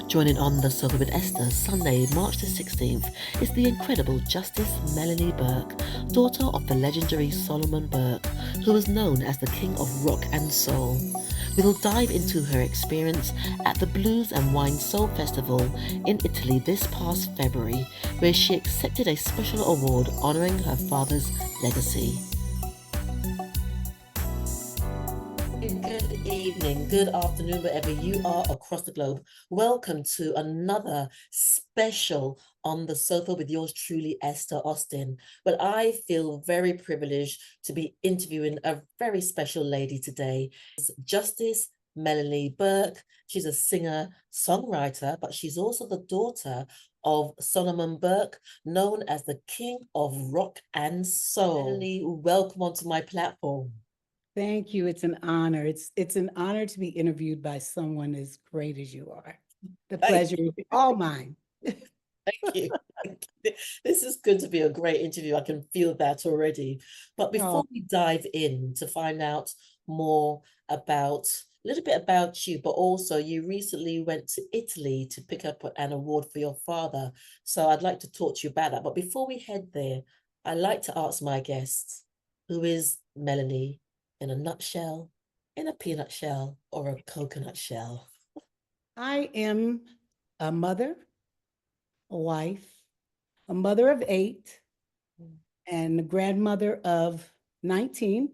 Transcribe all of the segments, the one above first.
Joining on the sofa with Esther, Sunday, March the 16th, is the incredible Justice Melanie Burke, daughter of the legendary Solomon Burke, who was known as the King of Rock and Soul. We will dive into her experience at the Blues and Wine Soul Festival in Italy this past February, where she accepted a special award honouring her father's legacy. Good evening, good afternoon, wherever you are across the globe. Welcome to another special On the Sofa with yours truly, Esther Austin. Well, I feel very privileged to be interviewing a very special lady today. It's Justice Melanie Burke. She's a singer, songwriter, but she's also the daughter of Solomon Burke, known as the King of Rock and Soul. Melanie, welcome onto my platform. Thank you. It's an honor. It's an honor to be interviewed by someone as great as you are. The pleasure is all mine. Thank you. This is going to be a great interview. I can feel that already. But before we dive in to find out more about a little bit about you, but also you recently went to Italy to pick up an award for your father. So I'd like to talk to you about that. But before we head there, I like to ask my guests, who is Melanie in a nutshell, in a peanut shell, or a coconut shell? I am a mother, a wife, a mother of 8, and a grandmother of 19,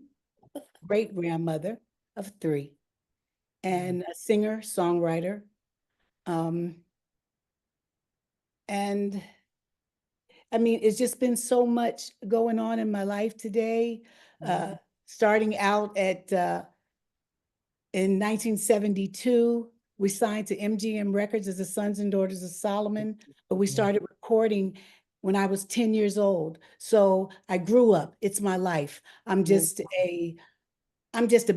great grandmother of 3, and a singer, songwriter. And I mean, it's just been so much going on in my life today. Starting out in 1972, we signed to MGM Records as the Sons and Daughters of Solomon, but we started recording when I was 10 years old. So I grew up. It's my life. I'm just a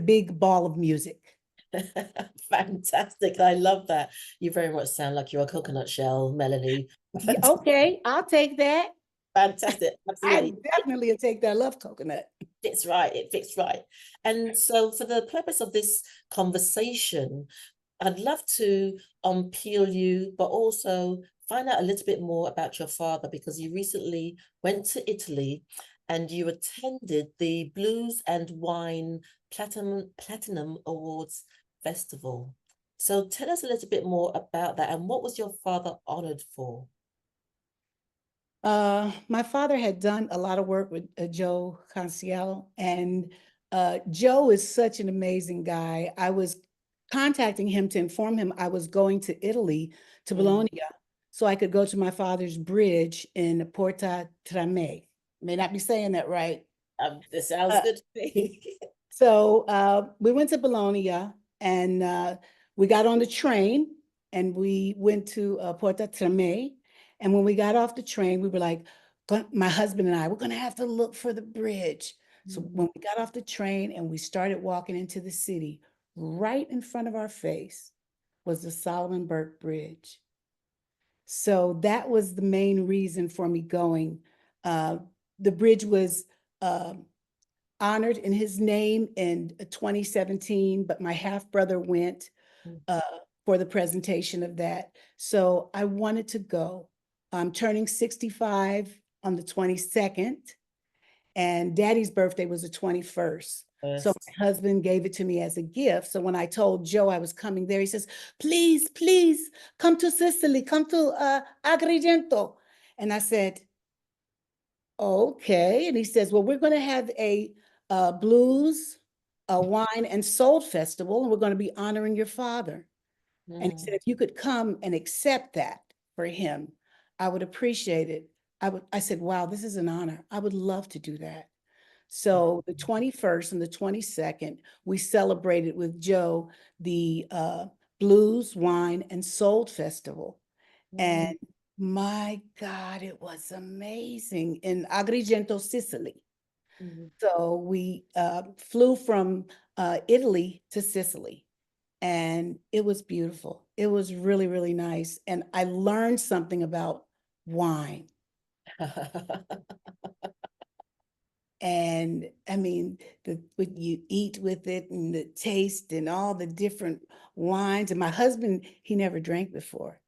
big ball of music. Fantastic. I love that. You very much sound like you're a coconut shell, Melanie. Okay, I'll take that. Fantastic. Absolutely. I definitely will take that. I love coconut. It's right. It fits right. And so for the purpose of this conversation, I'd love to unpeel you, but also find out a little bit more about your father, because you recently went to Italy and you attended the Blues and Wine Platinum Awards Festival. So tell us a little bit more about that, and what was your father honored for? My father had done a lot of work with Joe Conciello, and Joe is such an amazing guy. I was contacting him to inform him I was going to Italy, to Bologna, so I could go to my father's bridge in Porta Trame. May not be saying that right. This sounds good to me. So we went to Bologna, and we got on the train, and we went to Porta Trame. And when we got off the train, we were like, my husband and I, we're going to have to look for the bridge. So when we got off the train and we started walking into the city, right in front of our face was the Solomon Burke Bridge. So that was the main reason for me going. The bridge was honored in his name in 2017, but my half brother went for the presentation of that. So I wanted to go. I'm turning 65 on the 22nd, and Daddy's birthday was the 21st. So my husband gave it to me as a gift. So when I told Joe I was coming there, he says, please, please come to Sicily, come to Agrigento. And I said, okay. And he says, well, we're going to have a blues, a wine and soul festival, and we're going to be honoring your father. And he said, if you could come and accept that for him, I would appreciate it. I said, wow, this is an honor. I would love to do that. So the 21st and the 22nd, we celebrated with Joe the Blues, Wine, and Soul Festival. And my God, it was amazing in Agrigento, Sicily. So we flew from Italy to Sicily, and it was beautiful. It was really, really nice. And I learned something about wine. And I mean, what you eat with it and the taste and all the different wines. And my husband, he never drank before.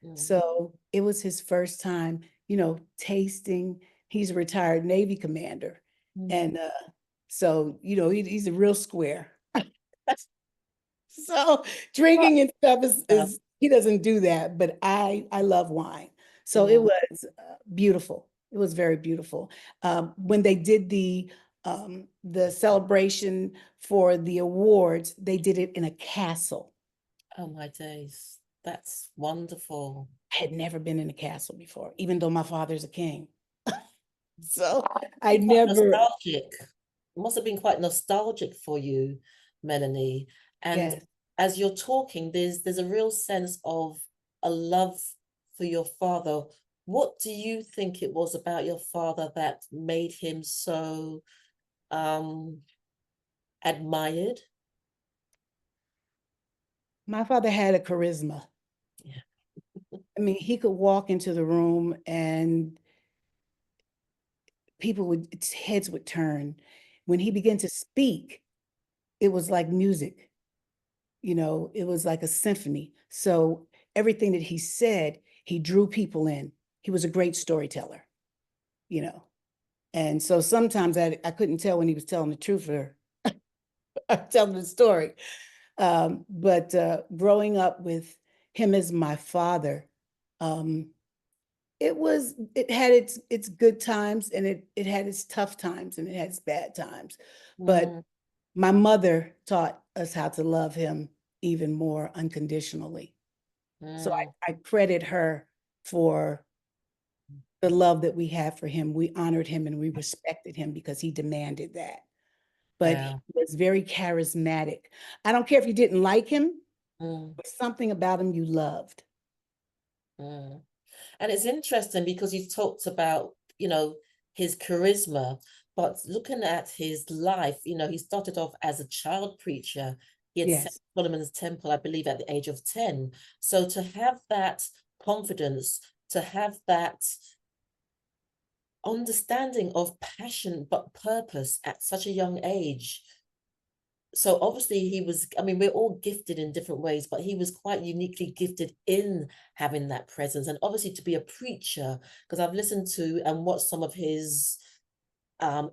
Mm, So it was his first time, you know, tasting. He's a retired Navy commander. mm. And so, you know, he's a real square. So Right. drinking and stuff Yeah. is he doesn't do that, but I love wine. So it Mm, was beautiful. It was very beautiful. When they did the celebration for the awards, they did it in a castle. oh my days. That's wonderful. I had never been in a castle before, even though my father's a king. So I Be quite never, nostalgic. It must have been quite nostalgic for you, Melanie. And yes. as you're talking, there's a real sense of a love for your father. What do you think it was about your father that made him so um admired? My father had a charisma. Yeah. I mean, he could walk into the room and people would, heads would turn. When he began to speak, it was like music, you know, it was like a symphony. So everything that he said, he drew people in. He was a great storyteller, you know. And so sometimes I couldn't tell when he was telling the truth or telling the story. But growing up with him as my father, um, it had its good times and it had its tough times and it had its bad times. But Mm, my mother taught us how to love him even more unconditionally. So mm, I credit her for the love that we have for him. We honored him and we respected him because he demanded that. But he yeah. was very charismatic. I don't care if you didn't like him, Mm, but something about him you loved. mm. And it's interesting because you talked about, his charisma, but looking at his life, he started off as a child preacher. He had set Yes, Solomon's temple, I believe, at the age of 10. So to have that confidence, to have that understanding of passion but purpose at such a young age. So obviously he was, I mean, we're all gifted in different ways, but he was quite uniquely gifted in having that presence. And obviously to be a preacher, because I've listened to and watched some of his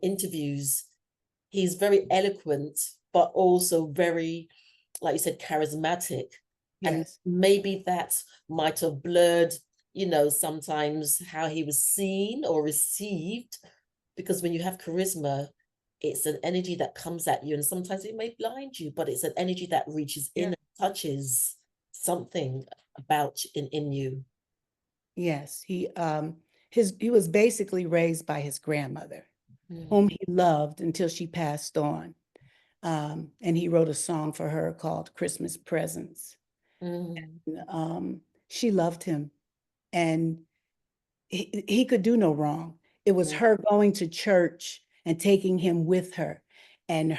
interviews, he's very eloquent, but also very, like you said, charismatic. And yes, maybe that might have blurred, sometimes how he was seen or received, because when you have charisma, it's an energy that comes at you, and sometimes it may blind you, but it's an energy that reaches in yeah, and touches something about in you. yes. He was basically raised by his grandmother, Mm, whom he loved until she passed on. And he wrote a song for her called Christmas Presents. mm, She loved him and he could do no wrong. It was mm, her going to church and taking him with her and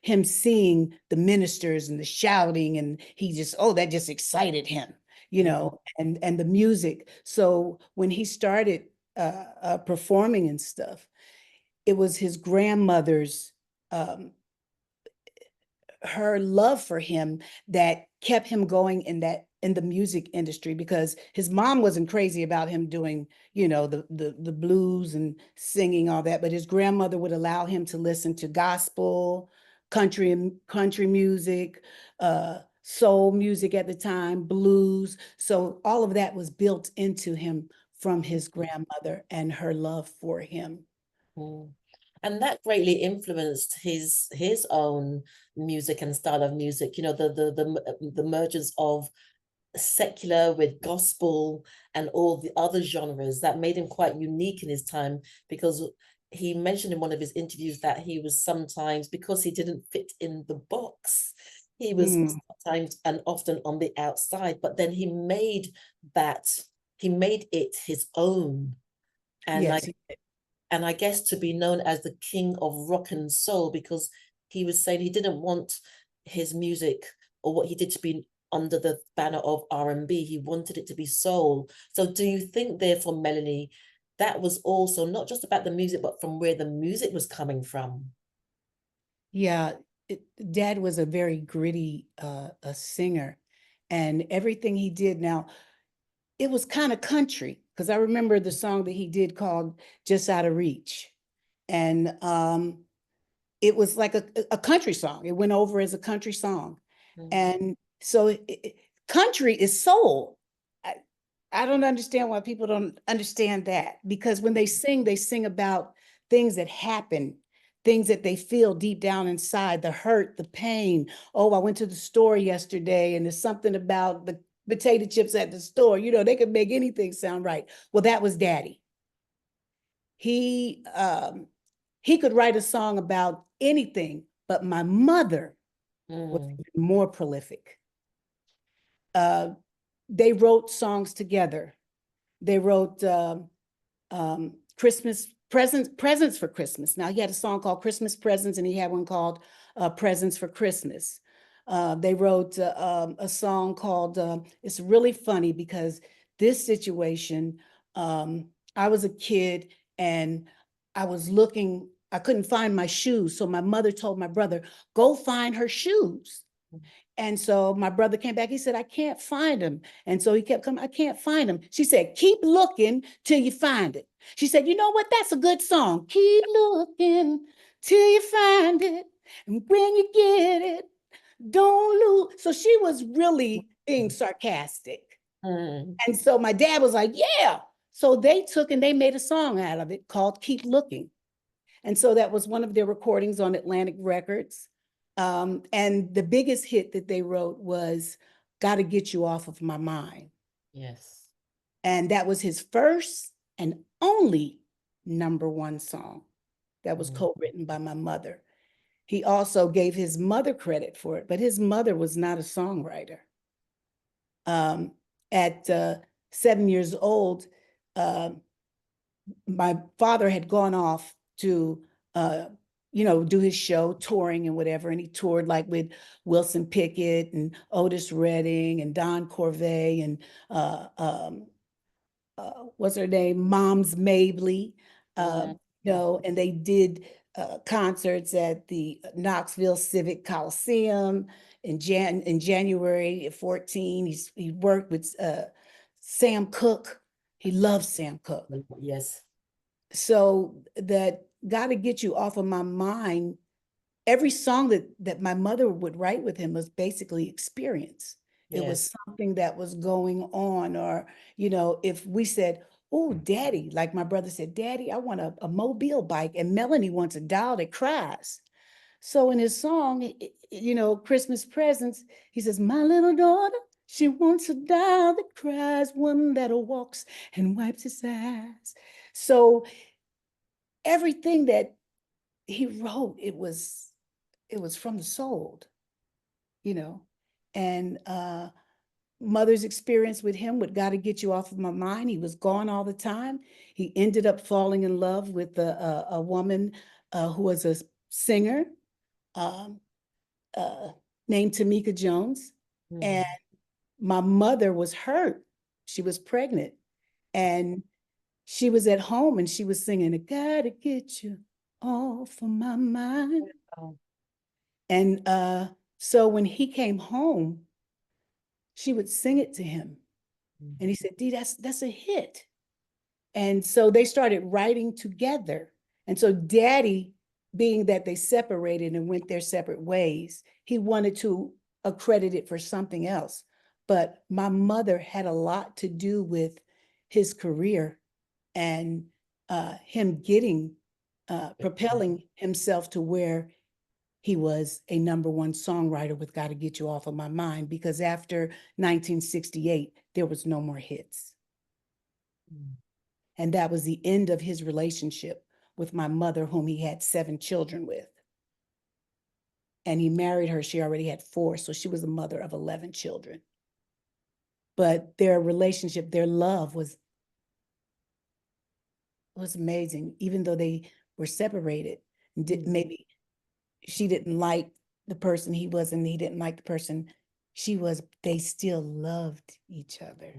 him seeing the ministers and the shouting and he just, oh, that just excited him, you mm, know, and the music. So when he started performing and stuff, it was his grandmother's um, her love for him that kept him going in the music industry because his mom wasn't crazy about him doing, you know, the blues and singing all that, but his grandmother would allow him to listen to gospel, country music, soul music at the time, blues. So all of that was built into him from his grandmother and her love for him. mm. And that greatly influenced his own music and style of music. The mergence of secular with gospel and all the other genres that made him quite unique in his time, because he mentioned in one of his interviews that he was sometimes, because he didn't fit in the box, he was Mm, sometimes and often on the outside, but then that he made it his own. and i yes, and I guess to be known as the king of rock and soul, because he was saying he didn't want his music or what he did to be under the banner of R&B. He wanted it to be soul. So do you think, therefore, Melanie, that was also not just about the music, but from where the music was coming from? yeah, Dad was a very gritty a singer, and everything he did. Now, it was kind of country, because I remember the song that he did called Just Out of Reach. And it was like a country song. It went over as a country song. And so country is soul. I don't understand why people don't understand that, because when they sing about things that happen, things that they feel deep down inside, the hurt, the pain. Oh, I went to the store yesterday and there's something about the potato chips at the store. You know, they could make anything sound right. Well, that was Daddy. He could write a song about anything, but my mother was more prolific. They wrote songs together. They wrote Christmas presents for Christmas. Now, he had a song called Christmas Presents, and he had one called Presents for Christmas. They wrote a song called, it's really funny because this situation, I was a kid and I was looking, I couldn't find my shoes. So my mother told my brother, go find her shoes. And so my brother came back. He said, I can't find him. And so he kept coming, I can't find him. She said, keep looking till you find it. She said, you know what? That's a good song. Keep looking till you find it. And when you get it, don't lose. So she was really being sarcastic. And so my dad was like, yeah. So they took and they made a song out of it called Keep Looking. And so that was one of their recordings on Atlantic Records. And the biggest hit that they wrote was Gotta Get You Off of My Mind. Yes. And that was his first and only #1 song that was co-written by my mother. He also gave his mother credit for it, but his mother was not a songwriter. At 7 years old, my father had gone off to do his show, touring and whatever. And he toured like with Wilson Pickett and Otis Redding and Don Corvée and what's her name? Moms Mabley, and they did concerts at the Knoxville Civic Coliseum in January of 14. He worked with Sam Cooke. He loves Sam Cooke. Yes. So that Gotta Get You Off of My Mind, every song that my mother would write with him was basically experience. It was something that was going on. Or, if we said, oh, Daddy, like my brother said, Daddy, I want a mobile bike, and Melanie wants a doll that cries. So in his song, Christmas Presents, he says, my little daughter, she wants a doll that cries, one that walks and wipes his eyes. So everything that he wrote, it was from the soul, and mother's experience with him, with Gotta Get You Off of My Mind. He was gone all the time. He ended up falling in love with a woman who was a singer named Tamika Jones. And my mother was hurt. She was pregnant and she was at home and she was singing, I gotta get you off of my mind. And so when he came home, she would sing it to him. And he said, Dee, that's a hit. And so they started writing together. And so Daddy, being that they separated and went their separate ways, he wanted to accredit it for something else. But my mother had a lot to do with his career and him getting, propelling himself to where he was a #1 songwriter with Gotta Get You Off of My Mind, because after 1968, there was no more hits. And that was the end of his relationship with my mother, whom he had 7 children with. And he married her, she already had 4, so she was a mother of 11 children. But their relationship, their love was amazing, even though they were separated. Maybe she didn't like the person he was, and he didn't like the person she was. They still loved each other,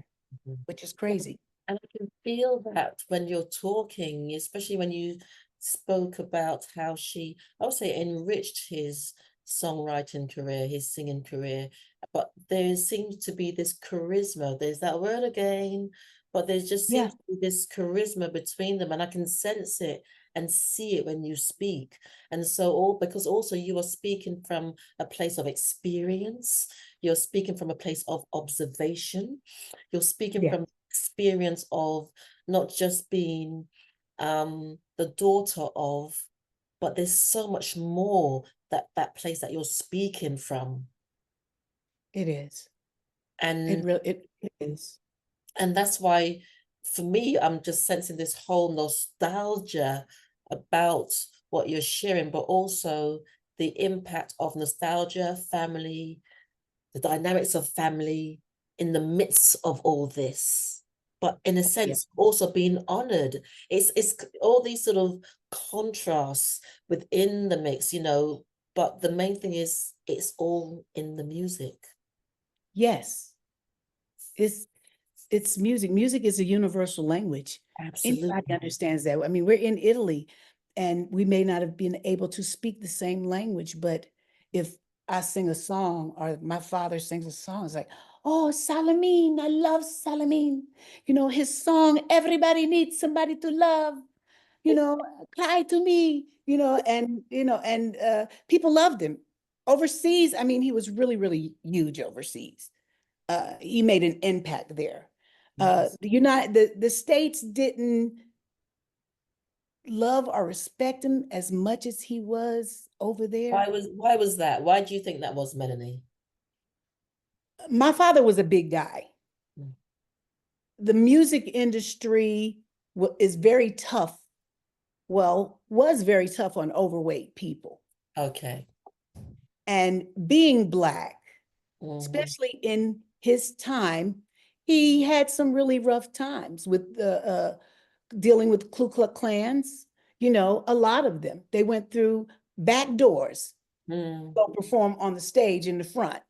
which is crazy. And I can feel that when you're talking, especially when you spoke about how she, I would say, enriched his songwriting career, his singing career, but there seems to be this charisma. There's that word again, but there just Yeah, seems to be this charisma between them, and I can sense it and see it when you speak. And so all because also you are speaking from a place of experience, you're speaking from a place of observation, you're speaking yeah, from experience of not just being the daughter of, but there's so much more that place that you're speaking from. it is. And It is. that's why for me, I'm just sensing this whole nostalgia about what you're sharing, but also the impact of nostalgia, family, the dynamics of family in the midst of all this, but in a Yeah. sense also being honored. It's all these sort of contrasts within the mix, but the main thing is it's all in the music. Yes. It's it's music. Music is a universal language. Anybody Absolutely. understands that. I mean, we're in Italy and we may not have been able to speak the same language, but if I sing a song or my father sings a song, it's like, oh, Salamine, I love Salamine. His song, everybody needs somebody to love, cry to me, and people loved him. Overseas, I mean, he was really, really huge overseas. He made an impact there. Yes. The states didn't love or respect him as much as he was over there. Why was that? Why do you think that was, Melanie? My father was a big guy. Mm. The music industry is very tough. Well, was very tough on overweight people. Okay. And being Black, Mhm. especially in his time, he had some really rough times with dealing with Ku Klux Klans. A lot of them. They went through back doors Mm. to perform on the stage in the front.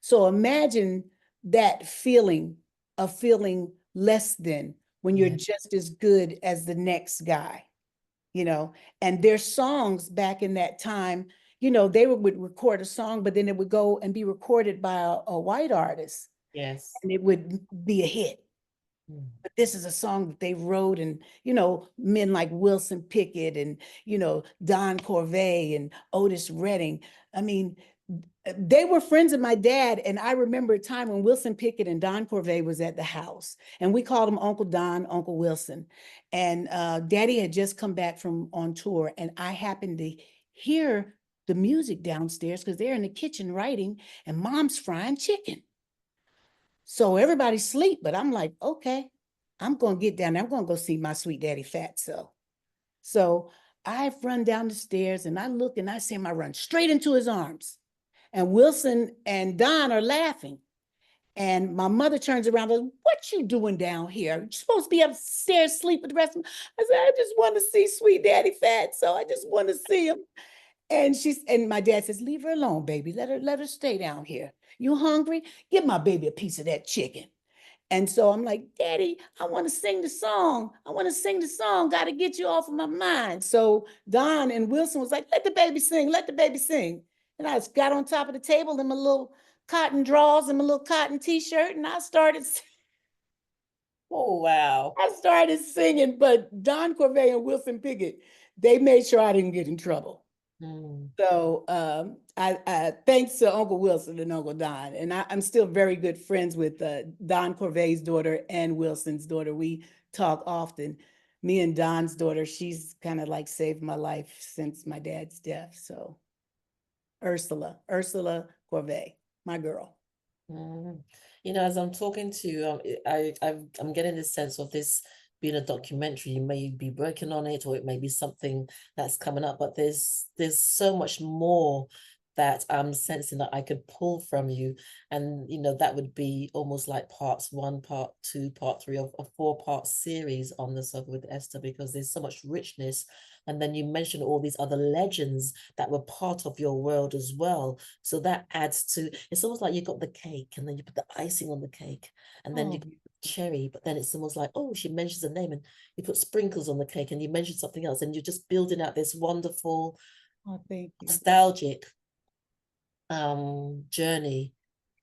So imagine that feeling of feeling less than when you're Yeah. just as good as the next guy, and their songs back in that time, they would record a song, but then it would go and be recorded by a white artist Yes. and it would be a hit. Mm. But this is a song that they wrote, and men like Wilson Pickett and Don Corvée and Otis Redding. I mean, they were friends of my dad, and I remember a time when Wilson Pickett and Don Corvée was at the house, and we called him Uncle Don, Uncle Wilson. And Daddy had just come back from on tour, and I happened to hear the music downstairs because they're in the kitchen writing, and Mom's frying chicken. So everybody's asleep, but I'm like, okay, I'm going to get down there. I'm going to go see my sweet daddy Fatso. So I run down the stairs and I look and I see him, I run straight into his arms. And Wilson and Don are laughing. And my mother turns around and goes, what you doing down here? You're supposed to be upstairs asleep with the rest of them. I said, I just want to see sweet daddy Fatso. I just want to see him. And my dad says, leave her alone, baby. Let her stay down here. You hungry? Give my baby a piece of that chicken. And so I'm like, Daddy, I want to sing the song. I want to sing the song. Got to get you off of my mind. So Don and Wilson was like, let the baby sing, let the baby sing. And I got on top of the table in my little cotton drawers and my little cotton t-shirt, and Oh, wow. I started singing. But Don Corvée and Wilson Pickett, they made sure I didn't get in trouble. Mm. So I thanks to Uncle Wilson and Uncle Don, and I'm still very good friends with Don Corvey's daughter and Wilson's daughter. We talk often. Me and Don's daughter, she's kind of like saved my life since my dad's death. So Ursula Corvey, my girl. Mm. As I'm talking to you, I'm getting this sense of this being a documentary. You may be working on it, or it may be something that's coming up. But there's so much more that I'm sensing that I could pull from you, and that would be almost like parts one, part two, part three of a four-part series on the Sofa with Esther, because there's so much richness. And then you mentioned all these other legends that were part of your world as well. So that adds to, it's almost like you got the cake and then you put the icing on the cake and then you Oh, got cherry, but then it's almost like, oh, she mentions a name and you put sprinkles on the cake and you mentioned something else and you're just building out this wonderful, oh, thank you. nostalgic journey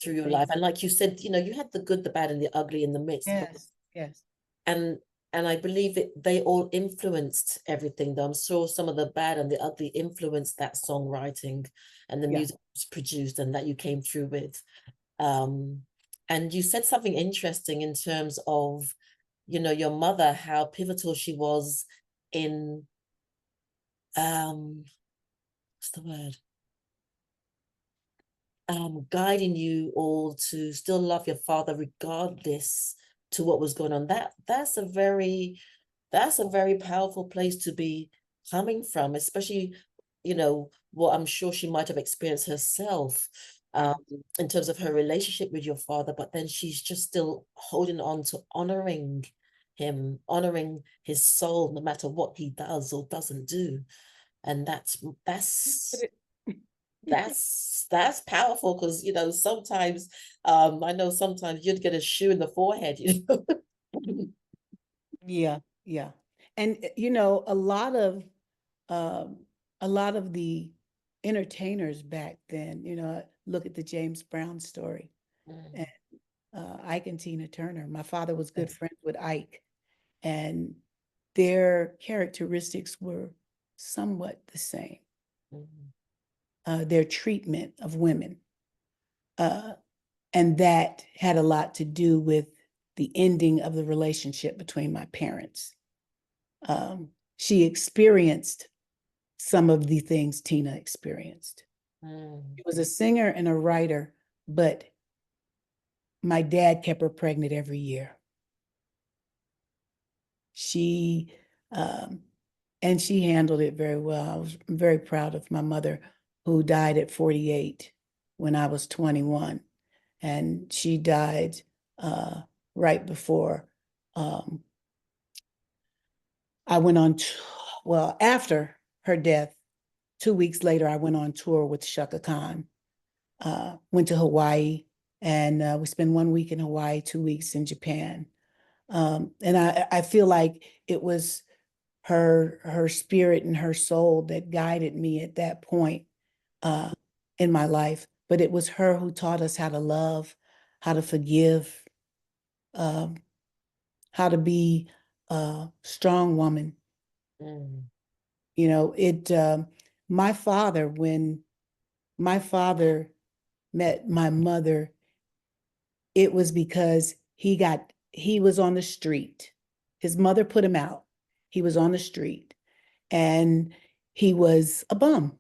through your Thank life. And like you said, you had the good, the bad, and the ugly in the midst. Yes, yes, And I believe they all influenced everything, though. I'm sure some of the bad and the ugly influenced that songwriting and the yeah. music was produced and that you came through with. Um, and you said something interesting in terms of, your mother, how pivotal she was in what's the word? Guiding you all to still love your father regardless to what was going on. That's a very powerful place to be coming from, especially, what I'm sure she might have experienced herself, Yeah. um, in terms of her relationship with your father, but then she's just still holding on to honoring him, honoring his soul, no matter what he does or doesn't do. And that's that's powerful because sometimes I know sometimes you'd get a shoe in the forehead, Yeah, yeah. And um, a lot of the entertainers back then, look at the James Brown story and Mm, Ike and Tina Turner. My father was good yes. friends with Ike, and their characteristics were somewhat the same. Mm, Their treatment of women. Uh, and that had a lot to do with the ending of the relationship between my parents. She experienced some of the things Tina experienced. She mm, was a singer and a writer, but my dad kept her pregnant every year. She um, and she handled it very well. I was very proud of my mother, who died at 48 when I was 21, and she died uh, right before um, I went on. Well, after her death, 2 weeks later, I went on tour with Shaka Khan. Went to Hawaii, and we spent 1 week in Hawaii, 2 weeks in Japan. And I feel like it was her spirit and her soul that guided me at that point uh, in my life. But it was her who taught us how to love, how to forgive, um, how to be a strong woman. mm, You know, it. My father, when my father met my mother, it was because he was on the street. His mother put him out. He was on the street, and he was a bum,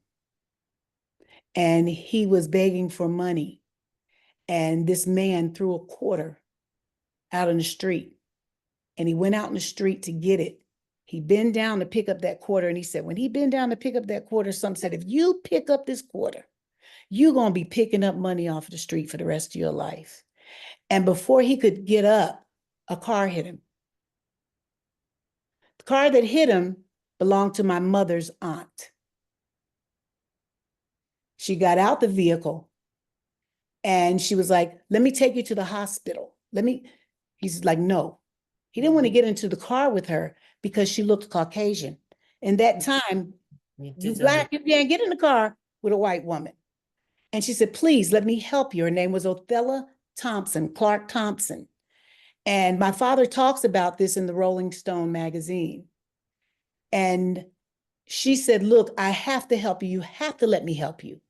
and he was begging for money. And this man threw a quarter out in the street, and he went out in the street to get it. He bent down to pick up that quarter, and he said, when he bent down to pick up that quarter, some said, if you pick up this quarter, you're going to be picking up money off the street for the rest of your life. And before he could get up, a car hit him. The car that hit him belonged to my mother's aunt. She got out the vehicle, and she was like, let me take you to the hospital. He's like, no. He didn't want to mm. get into the car with her because she looked Caucasian. In that time, You you didn't. black, you can't get in the car with a white woman. And she said, please let me help you. Her name was Othella Thompson, Clark Thompson. And my father talks about this in the Rolling Stone magazine. And she said, look, I have to help you. You have to let me help you.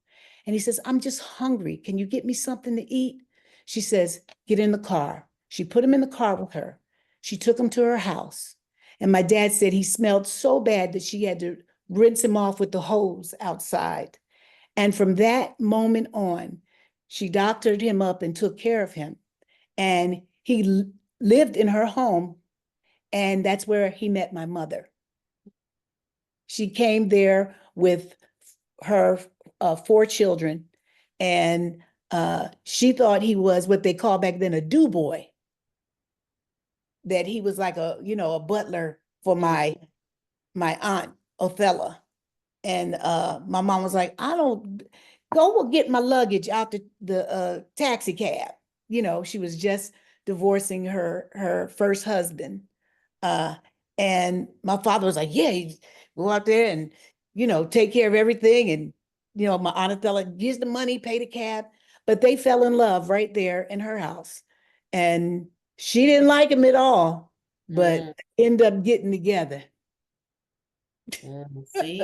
And he says, I'm just hungry. Can you get me something to eat? She says, get in the car. She put him in the car with her. She took him to her house. And my dad said he smelled so bad that she had to rinse him off with the hose outside. And from that moment on, she doctored him up and took care of him. And he lived in her home. And that's where he met my mother. She came there with her 4 children, and she thought he was what they call back then a do boy. That he was like a butler for Mm, my aunt Othella. And my mom was like, I don't go get my luggage out the taxi cab. She was just divorcing her first husband. Uh, and my father was like, yeah, you go out there and take care of everything. And my Aunt Adela, use the money, pay the cab. But they fell in love right there in her house. And she didn't like him at all, but Mm, end up getting together. see,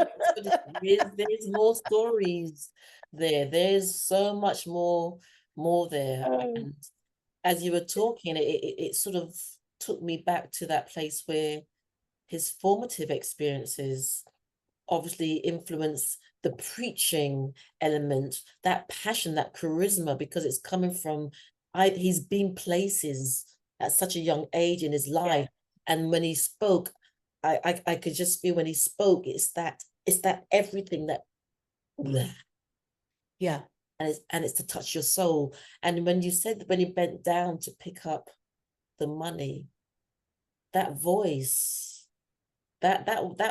there's more stories there. There's so much more there. Oh, And as you were talking, it sort of took me back to that place where his formative experiences obviously influence the preaching element, that passion, that charisma, because it's coming from he's been places at such a young age in his yeah, life. And when he spoke, I could just feel when he spoke, it's that everything that yeah, and it's to touch your soul. And when you said when he bent down to pick up the money, that voice, that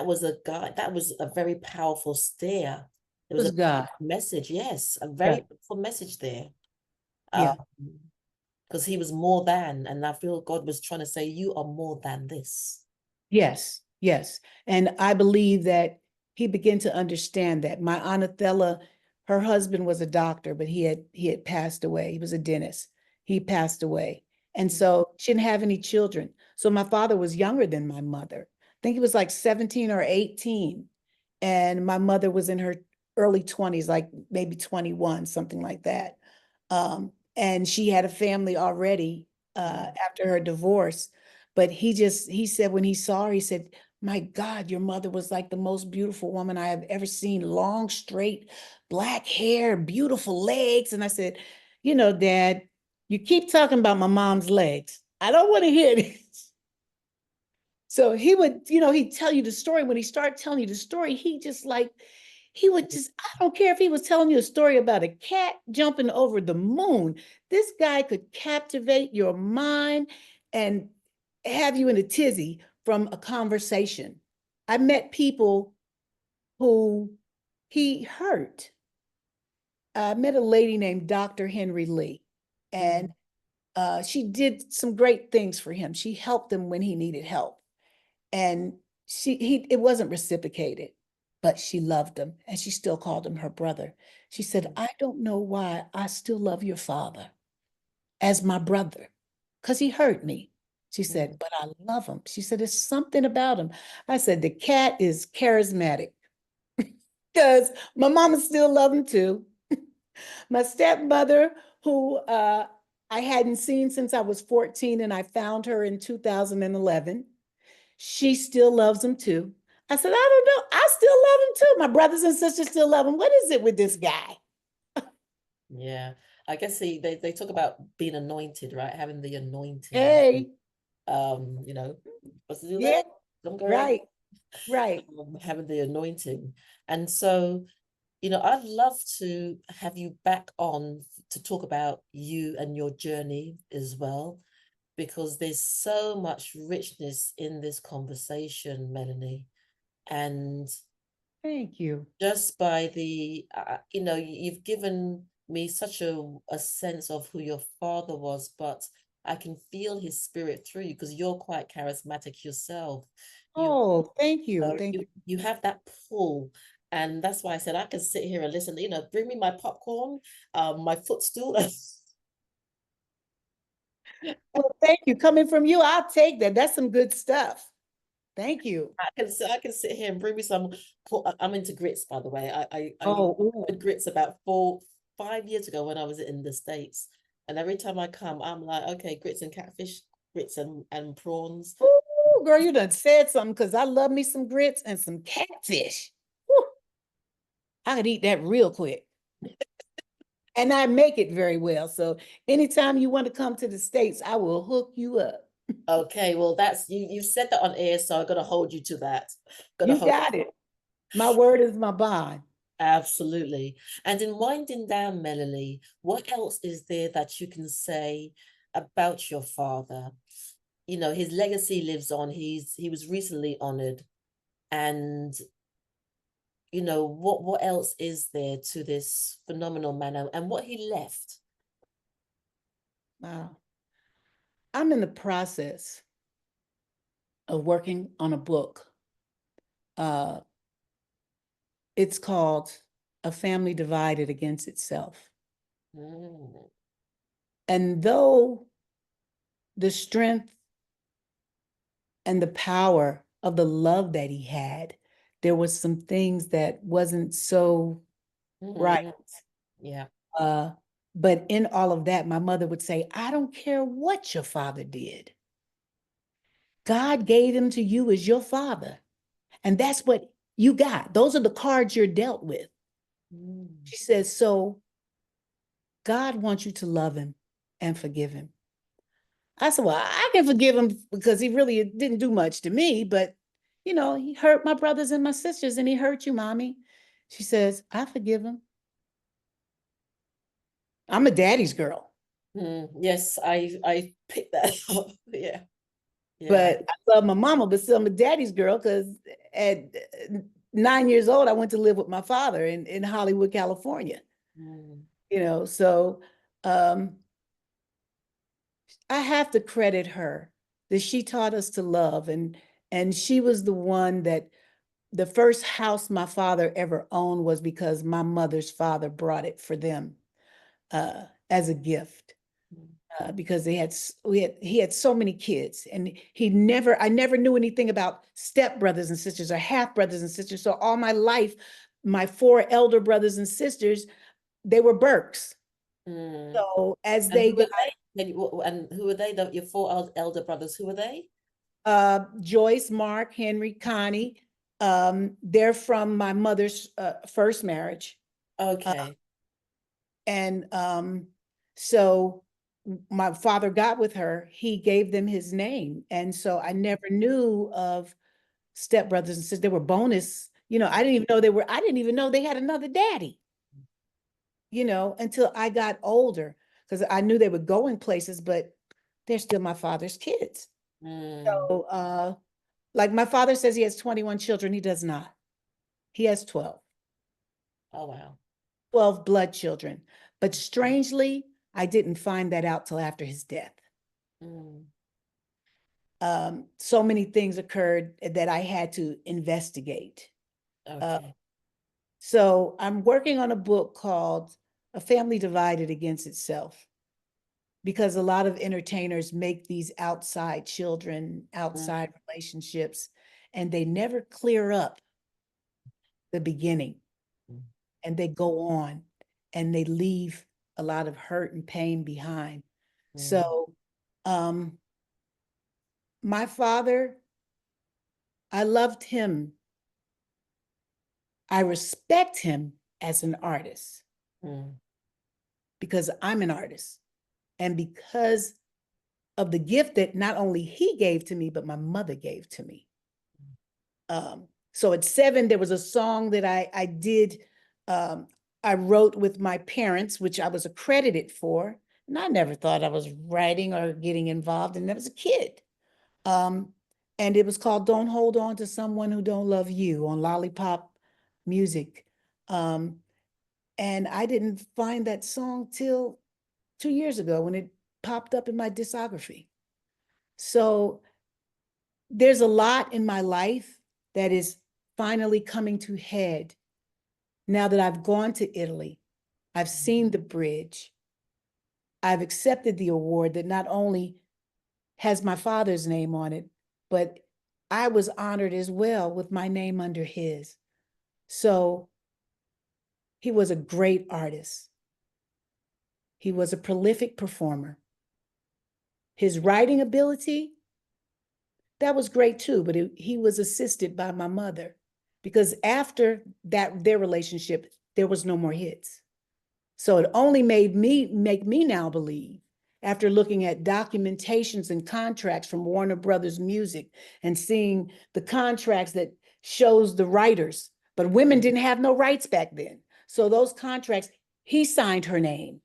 was a guy, that was a very powerful stare. There it was was a God. message, yes, a Yeah, very powerful message there. Um, yeah. because he was more than, and I feel God was trying to say, you are more than this. Yes, yes. And I believe that he began to understand that. My Aunt Othella, her husband was a doctor, but he had passed away. He was a dentist. He passed away. And so she didn't have any children. So my father was younger than my mother. I think he was like 17 or 18. And my mother was in her early 20s, like maybe 21, something like that. And she had a family already after her divorce. But he said when he saw her, he said, my God, your mother was like the most beautiful woman I have ever seen. Long, straight, black hair, beautiful legs. And I said, Dad, you keep talking about my mom's legs. I don't want to hear this. So he would, he'd tell you the story. When he started telling you the story, he would just, I don't care if he was telling you a story about a cat jumping over the moon. This guy could captivate your mind and have you in a tizzy from a conversation. I met people who he hurt. I met a lady named Dr. Henry Lee, and Mm, she did some great things for him. She helped him when he needed help. And it wasn't reciprocated, but she loved him and she still called him her brother. She said, mm, I don't know why I still love your father as my brother, because he hurt me. She said, mm, but I love him. She said, there's something about him. I said, the cat is charismatic because my mama still loved him too. My stepmother, who I hadn't seen since I was 14, and I found her in 2011. She still loves him too. I said, I don't know. I still love him too. My brothers and sisters still love him. What is it with this guy? yeah. I guess they talk about being anointed, right? Having the anointing. Hey, What's to do yeah, there? Don't go around right, right. having the anointing. And so, I'd love to have you back on to talk about you and your journey as well, because there's so much richness in this conversation, Melanie. And Thank you. just by you've given me such a sense of who your father was, but I can feel his spirit through you because you're quite charismatic yourself. You Oh, thank you. know, Thank you you. you have that pull. And that's why I said I can sit here and listen, bring me my popcorn, my footstool. Well, thank you. Coming from you, I'll take that. That's some good stuff. Thank you. I can sit here and bring me some. I'm into grits, by the way. I Oh, ooh. did grits about 5 years ago when I was in the States, and every time I come, I'm like, okay, grits and catfish, grits and prawns. Ooh, girl, you done said something because I love me some grits and some catfish. Woo, I could eat that real quick. And I make it very well. So anytime you want to come to the States, I will hook you up. Okay, well that's you. You've said that on air, so I'm gonna hold you to that. Gonna You hold got it. My word is my bond. absolutely. And in winding down, Melanie, what else is there that you can say about your father? His legacy lives on. He was recently honored, and what else is there to this phenomenal man and what he left? Wow. I'm in the process of working on a book. Uh, it's called A Family Divided Against Itself. Mm. And though the strength and the power of the love that he had, there was some things that wasn't so right. Mm. Yeah. Uh, but in all of that, my mother would say, I don't care what your father did. God gave him to you as your father. And that's what you got. Those are the cards you're dealt with. Mm. She says, so God wants you to love him and forgive him. I said, well, I can forgive him because he really didn't do much to me, but you know, he hurt my brothers and my sisters and he hurt you, mommy. She says, I forgive him. I'm a daddy's girl. Mm. Yes, I picked that up. Yeah. Yeah. But I love my mama, but still I'm a daddy's girl because at 9 years old, I went to live with my father in Hollywood, California. Mm. You know, so um, I have to credit her that she taught us to love, and she was the one that the first house my father ever owned was because my mother's father brought it for them as a gift. Mm. Because he had so many kids, and I never knew anything about step brothers and sisters or half brothers and sisters. So all my life, my four elder brothers and sisters, they were Burkes. Mm. So as And they who were got they? And who were they? Your four elder brothers. Who were they? Joyce, Mark, Henry, Connie, they're from my mother's first marriage. Okay. And so my father got with her, he gave them his name. And so I never knew of stepbrothers and sisters. They were bonus. You know, I didn't even know they had another daddy, you know, until I got older, because I knew they were going places, but they're still my father's kids. Mm. So like my father says he has 21 children. He does not. He has 12. Oh wow. 12 blood children. But strangely, I didn't find that out till after his death. Mm. So many things occurred that I had to investigate. Uh, Okay. so I'm working on a book called A Family Divided Against Itself, because a lot of entertainers make these outside children, Mm. outside relationships, and they never clear up the beginning, Mm. and they go on and they leave a lot of hurt and pain behind. Mm. So um, my father, I loved him. I respect him as an artist Mm. because I'm an artist. And because of the gift that not only he gave to me, but my mother gave to me. So at 7, there was a song that I did, I wrote with my parents, which I was accredited for. And I never thought I was writing or getting involved. And I was a kid. Um, and it was called Don't Hold On to Someone Who Don't Love You on Lollipop Music. Um, and I didn't find that song till 2 years ago when it popped up in my discography. So there's a lot in my life that is finally coming to head now that I've gone to Italy. I've seen the bridge. I've accepted the award that not only has my father's name on it, but I was honored as well with my name under his. So he was a great artist. He was a prolific performer. His writing ability, that was great too, but he was assisted by my mother, because after their relationship, there was no more hits. So it only make me now believe, after looking at documentations and contracts from Warner Brothers Music and seeing the contracts that shows the writers, but women didn't have no rights back then. So those contracts, he signed her name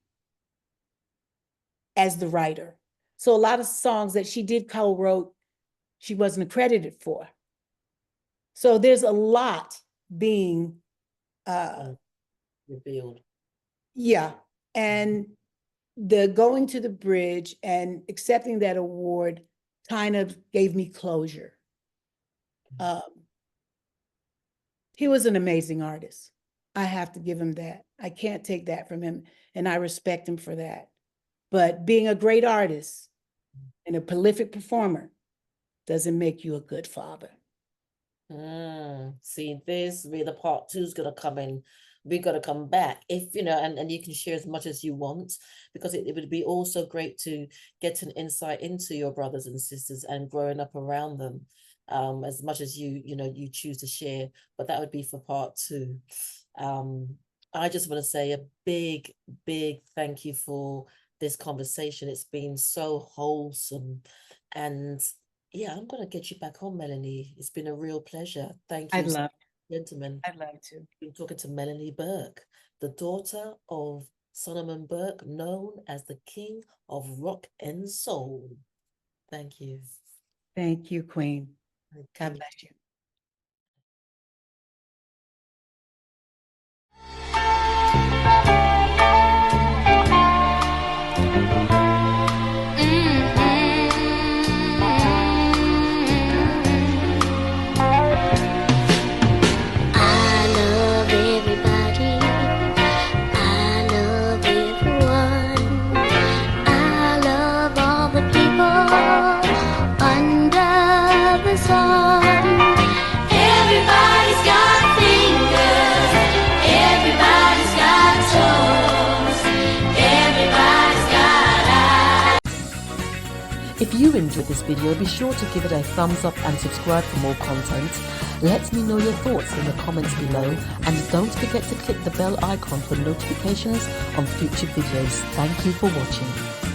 as the writer. So a lot of songs that she did co-wrote, she wasn't accredited for. So there's a lot being, Mm. Revealed. yeah. And the going to the bridge and accepting that award kind of gave me closure. Um, he was an amazing artist. I have to give him that. I can't take that from him, and I respect him for that. But being a great artist and a prolific performer doesn't make you a good father. See, this where the part 2 is gonna come in. We gotta come back if you know, and you can share as much as you want, because it would be also great to get an insight into your brothers and sisters and growing up around them, as much as you know you choose to share. But that would be for part 2. I just want to say a big thank you for this conversation. It's been so wholesome, and yeah, I'm gonna get you back on, Melanie. It's been a real pleasure. Thank you, gentlemen. I'd love to. Been talking to Melanie Burke, the daughter of Solomon Burke, known as the King of Rock and Soul. Thank you. Thank you, Queen. God you. bless you. If you enjoyed this video, be sure to give it a thumbs up and subscribe for more content. Let me know your thoughts in the comments below, and don't forget to click the bell icon for notifications on future videos. Thank you for watching.